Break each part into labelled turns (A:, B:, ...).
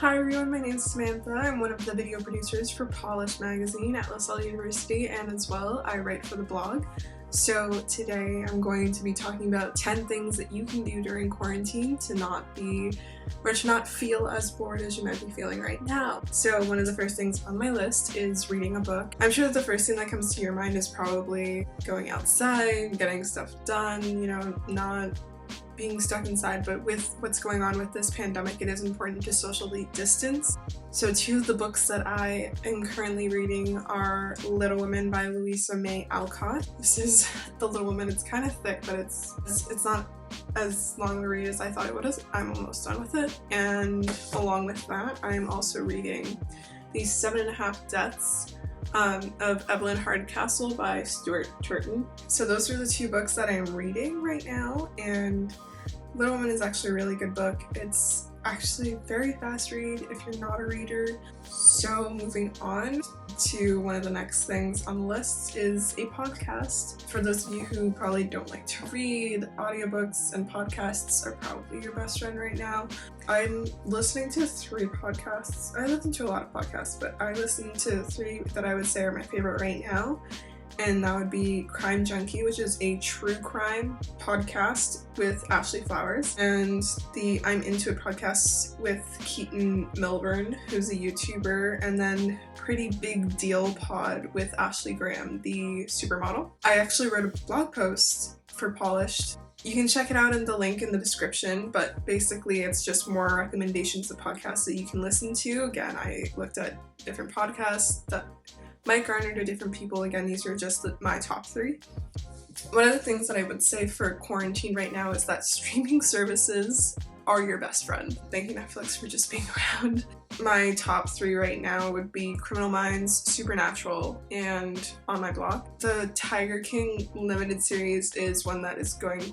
A: Hi everyone, my name is Samantha. I'm one of the video producers for Polish magazine at LaSalle University, and as well I write for the blog. So today I'm going to be talking about 10 things that you can do during quarantine to not feel as bored as you might be feeling right now. So one of the first things on my list is reading a book. I'm sure that the first thing that comes to your mind is probably going outside, getting stuff done, you know, not being stuck inside, but with what's going on with this pandemic, it is important to socially distance. So two of the books that I am currently reading are Little Women by LOUISA May Alcott. This is The Little Women. It's kind of thick, but it's not as long a read as I thought it would. I'm almost done with it. And along with that, I am also reading The 7.5 Deaths of EVELYN Hardcastle by STUART TURTON. So those are the two books that I'm reading right now, and Little Women is actually a really good book. It's actually a very fast read if you're not a reader. So moving on to one of the next things on the list is a podcast. For those of you who probably don't like to read, audiobooks and podcasts are probably your best friend right now. I'm listening to 3 podcasts. I listen to a lot of podcasts, but I listen to 3 that I would say are my favorite right now. And that would be Crime Junkie, which is a true crime podcast with Ashley Flowers, and the I'm Into It podcast with KEATON MILBURN, who's a YouTuber, and then Pretty Big Deal pod with Ashley Graham, the supermodel. I actually wrote a blog post for Polished. You can check it out in the link in the description, but basically it's just more recommendations of podcasts that you can listen to. Again, I looked at different podcasts that might garner to different people. Again, these are just my top 3. One of the things that I would say for quarantine right now is that streaming services are your best friend. Thank you, Netflix, for just being around. My top 3 right now would be Criminal Minds, Supernatural, and On My Block. The Tiger King limited series is one that is going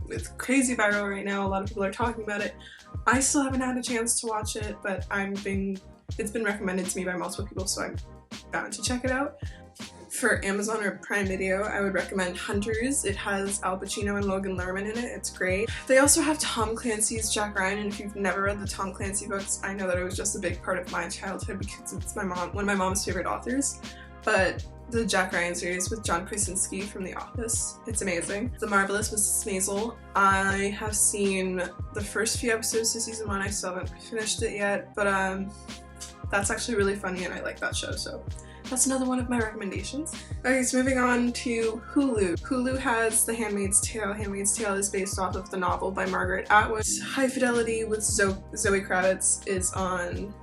A: with crazy viral right now. A lot of people are talking about it. I still haven't had a chance to watch it, but it's been recommended to me by multiple people, so I'm bound to check it out. For Amazon or Prime Video, I would recommend Hunters. It has Al Pacino and Logan Lerman in it. It's great. They also have Tom Clancy's Jack Ryan, and if you've never read the Tom Clancy books, I know that it was just a big part of my childhood because it's one of my mom's favorite authors. But the Jack Ryan series with John Krasinski from The Office, it's amazing. The Marvelous Mrs. Maisel. I have seen the first few episodes to season 1. I still haven't finished it yet, but that's actually really funny and I like that show, so that's another one of my recommendations. Okay, so moving on to Hulu. Hulu has The Handmaid's Tale. Handmaid's Tale is based off of the novel by Margaret Atwood. High Fidelity with Zoe Kravitz is on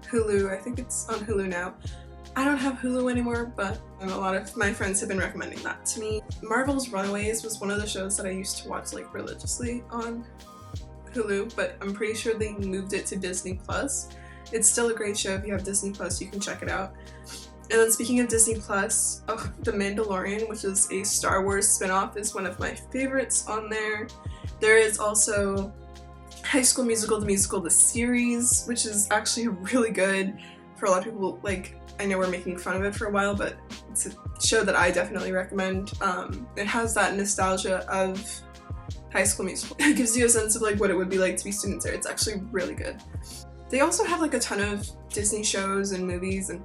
A: Hulu. I think it's on Hulu now. I don't have Hulu anymore, but a lot of my friends have been recommending that to me. Marvel's Runaways was one of the shows that I used to watch like religiously on Hulu, but I'm pretty sure they moved it to Disney+. It's still a great show. If you have Disney+, you can check it out. And then speaking of Disney+, The Mandolorian, which is a Star Wars spin-off, is one of my favorites on there. There is also High School Musical, the series, which is actually really good. For a lot of people, like, I know we're making fun of it for a while, but it's a show that I definitely recommend. It has that nostalgia of High School Musical. It gives you a sense of like what it would be like to be students there. It's actually really good. They also have like a ton of Disney shows and movies and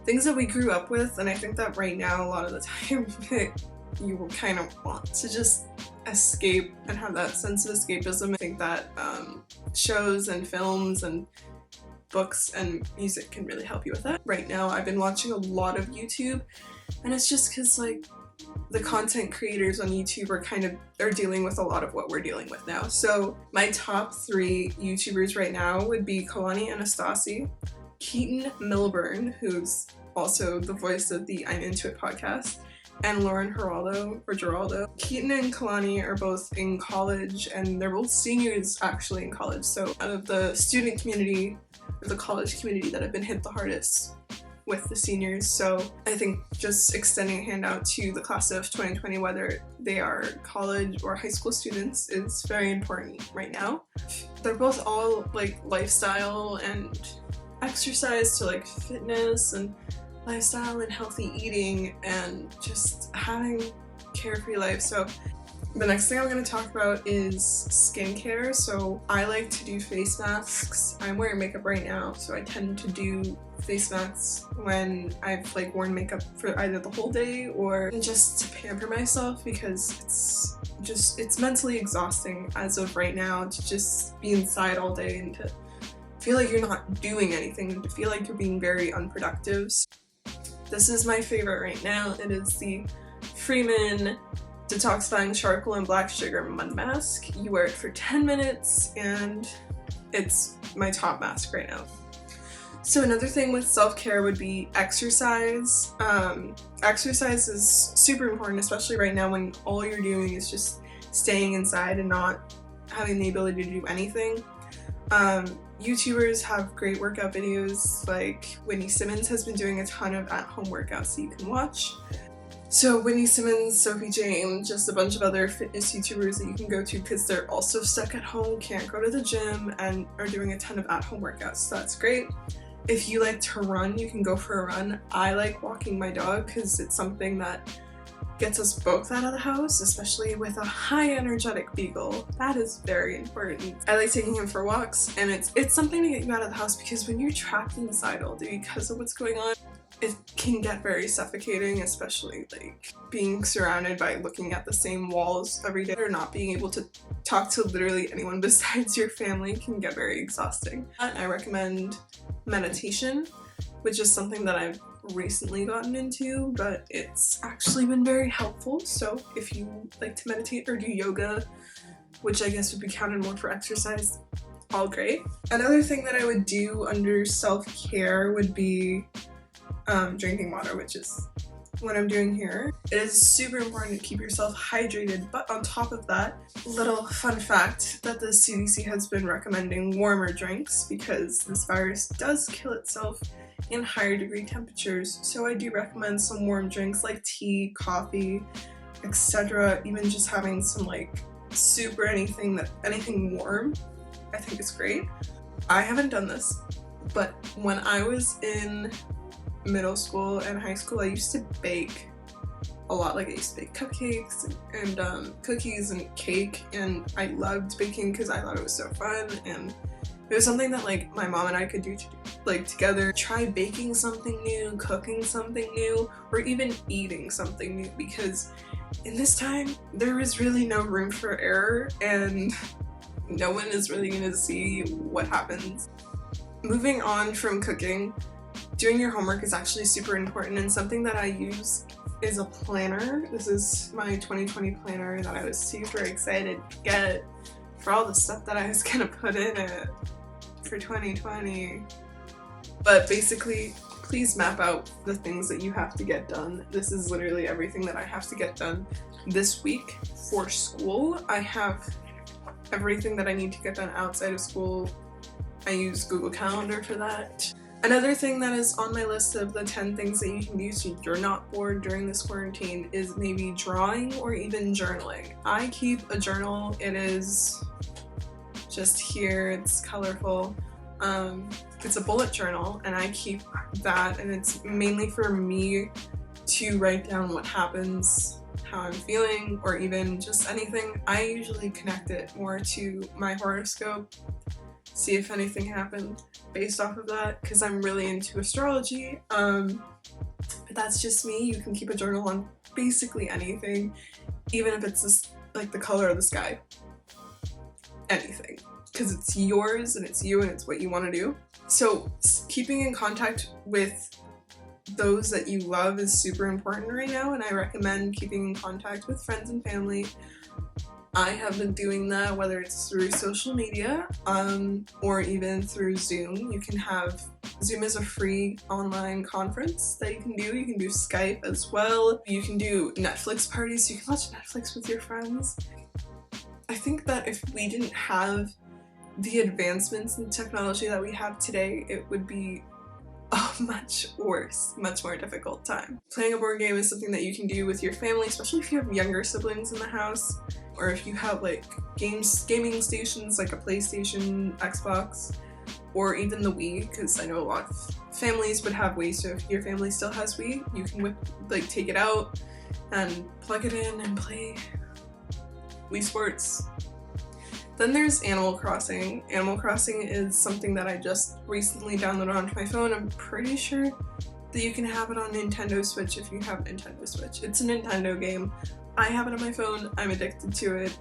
A: things that we grew up with, and I think that right now a lot of the time you will kind of want to just escape and have that sense of escapism. I think that shows and films and books and music can really help you with that. Right now I've been watching a lot of YouTube, and it's just because like the content creators on YouTube are dealing with a lot of what we're dealing with now. So my top 3 YouTubers right now would be KÉLANI ANASTASI, KEATON MILBURN, who's also the voice of the I'm Into It podcast, and Lauren Geraldo. KEATON and KÉLANI are both in college, and they're both seniors actually in college. So out of the student community, or the college community that have been hit the hardest with the seniors. So I think just extending a hand out to the class of 2020, whether they are college or high school students, is very important right now. They're both all like lifestyle and exercise to like fitness and lifestyle and healthy eating and just having carefree life. So The next thing I'm going to talk about is skincare. So I like to do face masks. I'm wearing makeup right now, so I tend to do face masks when I've like worn makeup for either the whole day or just to pamper myself, because it's mentally exhausting as of right now to just be inside all day and to feel like you're not doing anything and to feel like you're being very unproductive. This is my favorite right now. It is the Freeman Detoxifying Charcoal and Black Sugar Mud Mask. You wear it for 10 minutes and it's my top mask right now. So another thing with self-care would be exercise. Exercise is super important, especially right now when all you're doing is just staying inside and not having the ability to do anything. YouTubers have great workout videos, like Whitney Simmons has been doing a ton of at-home workouts that you can watch. So Whitney Simmons, Sophie Jane, just a bunch of other fitness YouTubers that you can go to because they're also stuck at home, can't go to the gym, and are doing a ton of at-home workouts, so that's great. If you like to run, you can go for a run. I like walking my dog because it's something that gets us both out of the house, especially with a high energetic beagle. That is very important. I like taking him for walks, and it's something to get you out of the house, because when you're trapped inside all day because of what's going on, it can get very suffocating, especially like being surrounded by looking at the same walls every day or not being able to talk to literally anyone besides your family can get very exhausting. I recommend meditation, which is something that I've recently gotten into, but it's actually been very helpful. So if you like to meditate or do yoga, which I guess would be counted more for exercise, all great. Another thing that I would do under self-care would be drinking water, which is what I'm doing here. It is super important to keep yourself hydrated, but on top of that, little fun fact that the CDC has been recommending warmer drinks because this virus does kill itself in higher degree temperatures. So I do recommend some warm drinks like tea, coffee, etc. Even just having some like soup or anything warm, I think is great. I haven't done this, but when I was in middle school and high school, I used to bake a lot. Like I used to bake cupcakes and cookies and cake, and I loved baking because I thought it was so fun, and it was something that like my mom and I could do like together. Try baking something new, cooking something new, or even eating something new, because in this time there is really no room for error and no one is really going to see what happens. Moving on from cooking, doing your homework is actually super important, and something that I use is a planner. This is my 2020 planner that I was super excited to get for all the stuff that I was gonna put in it for 2020. But basically, please map out the things that you have to get done. This is literally everything that I have to get done this week for school. I have everything that I need to get done outside of school. I use Google Calendar for that. Another thing that is on my list of the 10 things that you can do so you're not bored during this quarantine is maybe drawing or even journaling. I keep a journal. It is just here, it's colorful. It's a bullet journal, and I keep that, and it's mainly for me to write down what happens, how I'm feeling, or even just anything. I usually connect it more to my horoscope, see if anything happened based off of that, because I'm really into astrology. But that's just me. You can keep a journal on basically anything, even if it's just like the color of the sky. Anything, because it's yours and it's you and it's what you want to do. So keeping in contact with those that you love is super important right now, and I recommend keeping in contact with friends and family. I have been doing that, whether it's through social media or even through Zoom. You can have Zoom is a free online conference that you can do. You can do Skype as well. You can do Netflix parties. So you can watch Netflix with your friends. I think that if we didn't have the advancements in technology that we have today, it would be a much worse, much more difficult time. Playing a board game is something that you can do with your family, especially if you have younger siblings in the house, or if you have like gaming stations like a PlayStation, Xbox, or even the Wii, because I know a lot of families would have Wii, so if your family still has Wii, you can take it out and plug it in and play Wii Sports. Then there's Animal Crossing. Animal Crossing is something that I just recently downloaded onto my phone. I'm pretty sure that you can have it on Nintendo Switch if you have Nintendo Switch. It's a Nintendo game. I have it on my phone. I'm addicted to it.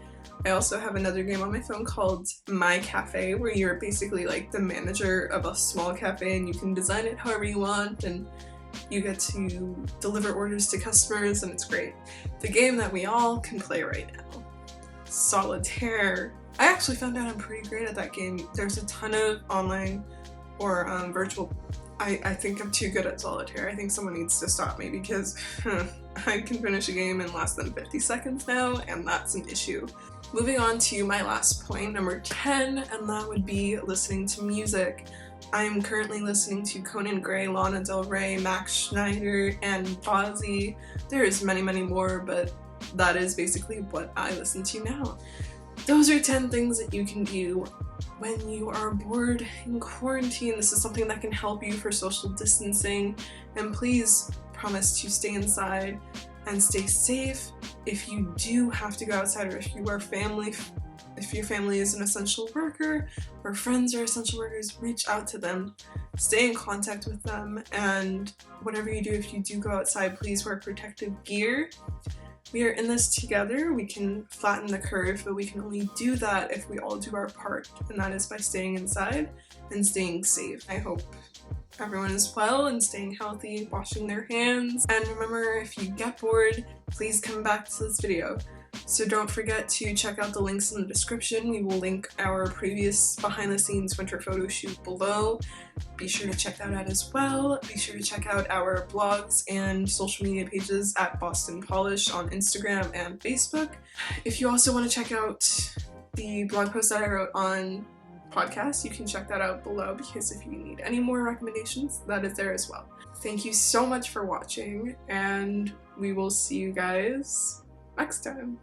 A: I also have another game on my phone called My Cafe, where you're basically like the manager of a small cafe and you can design it however you want and you get to deliver orders to customers and it's great. The game that we all can play right now, Solitaire. I actually found out I'm pretty great at that game. There's a ton of online or virtual. I think I'm too good at Solitaire. I think someone needs to stop me because I can finish a game in less than 50 seconds now, and that's an issue. Moving on to my last point, number 10, and that would be listening to music. I'm currently listening to Conan Gray, Lana Del Rey, Max Schneider, and Ozzy. There's many more, but that is basically what I listen to now. Those are 10 things that you can do when you are bored in quarantine. This is something that can help you for social distancing, and please promise to stay inside and stay safe. If you do have to go outside, or if your family is an essential worker or friends are essential workers, reach out to them, stay in contact with them, and whatever you do, if you do go outside, please wear protective gear. We are in this together. We can flatten the curve, but we can only do that if we all do our part, and that is by staying inside and staying safe. I hope everyone is well and staying healthy, washing their hands, and remember, if you get bored, please come back to this video. So don't forget to check out the links in the description. We will link our previous behind the scenes winter photo shoot below. Be sure to check that out as well. Be sure to check out our blogs and social media pages at Boston Polish on Instagram and Facebook. If you also want to check out the blog post that I wrote on podcast, you can check that out below, because if you need any more recommendations, that is there as well. Thank you so much for watching, and we will see you guys next time.